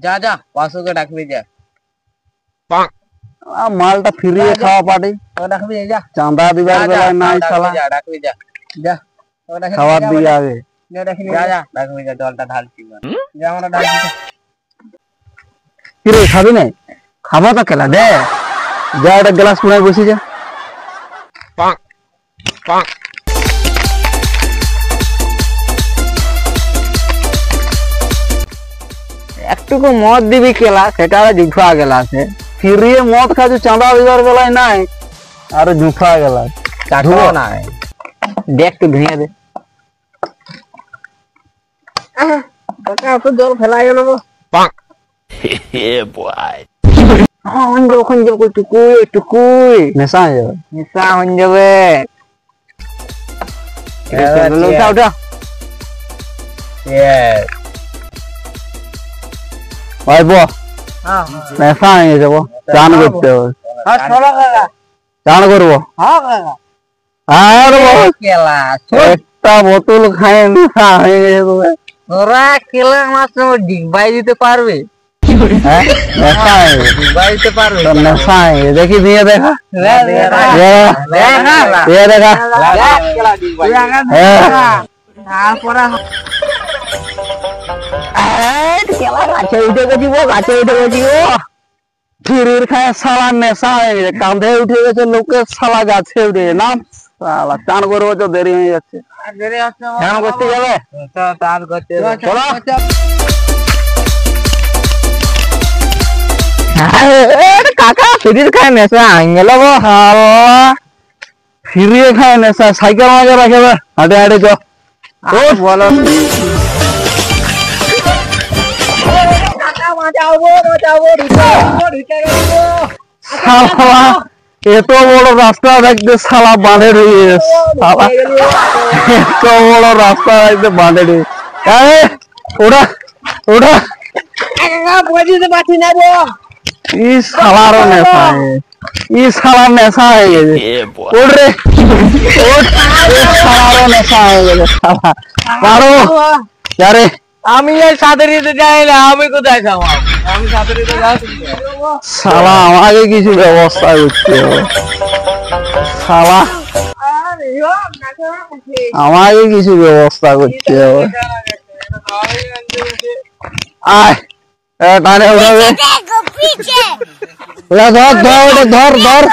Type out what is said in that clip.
যা যা পাঁচশোকে ডাকবি যা। মালটা ফিরিয়ে খাওয়া পাটি ডাকবি যা, চাঁদা দিবার বেলায় নাই শালা ডাকবি যা যা খাওয়ার দিকে আগে যা যা ডাকবি যা, জলটা ঢালছি যা, আমরা ডাকবি কিরে খাবি নাই? খাবো তো কেলা দে, যা একটা গ্লাস পুরাই বসি যা। একটুকু মদ দিবি কেলা, সেটা জুঠা গেলাছে। ফিরিয়ে মদ খাচ্ছি চাঁদা দিবার বেলায় নাই, আর জুঠা গেলাস নাই। দেখ তো ভেঙে দে, জল ফেলাই নেবো। টুকুই নেশা হয়ে যাবে, নেশা হয়ে যাবে। উঠা উঠা নেশা হয়ে যাবো, চান করতে হবে, চান করবো। একটা বোতল খায় নেশা হয়ে গেছে। তোরা কেলা আমার সঙ্গে ডিগবাই দিতে পারবে? দেখি দিয়ে দেখা, গাছে উঠে গেছি, গাছে উঠে গেছি। ফিরির খায় সালা নেশা হয়ে গেছে, কাঁধে উঠে গেছে লোকের, সালা গাছে উঠে নাম। সালা চান করবো তো দেরি হয়ে যাচ্ছে, চান করতে যাবে কাকা। ফিরির খায় নেশা গেল, ফিরিয়ে খায় নেশা। সাইকেল মাঝে রাখে হাঁটে হাঁটে চ বলো। এত বড় রাস্তা দেখতে শালা বাঁধে রয়ে গেছে, এত বড় রাস্তা দেখতে বাঁধে রয়ে। ওরা ওরা ই শালারও নেশা, ই শালার নেশা হয়ে গেছে। ওরে শালারও নেশা হয়ে গেছে শালা। পারো যারে আমি সাঁতারিতে যাই না, আমি কোথায় যাবো? আমি সাঁতারিতে যাই শালা, আমাকে কিছু ব্যবস্থা করতে হবে শালা, আমাকে কিছু ব্যবস্থা করতে হবে। আয় টানে উঠাবে, ধর ধর ধর ধর ধর।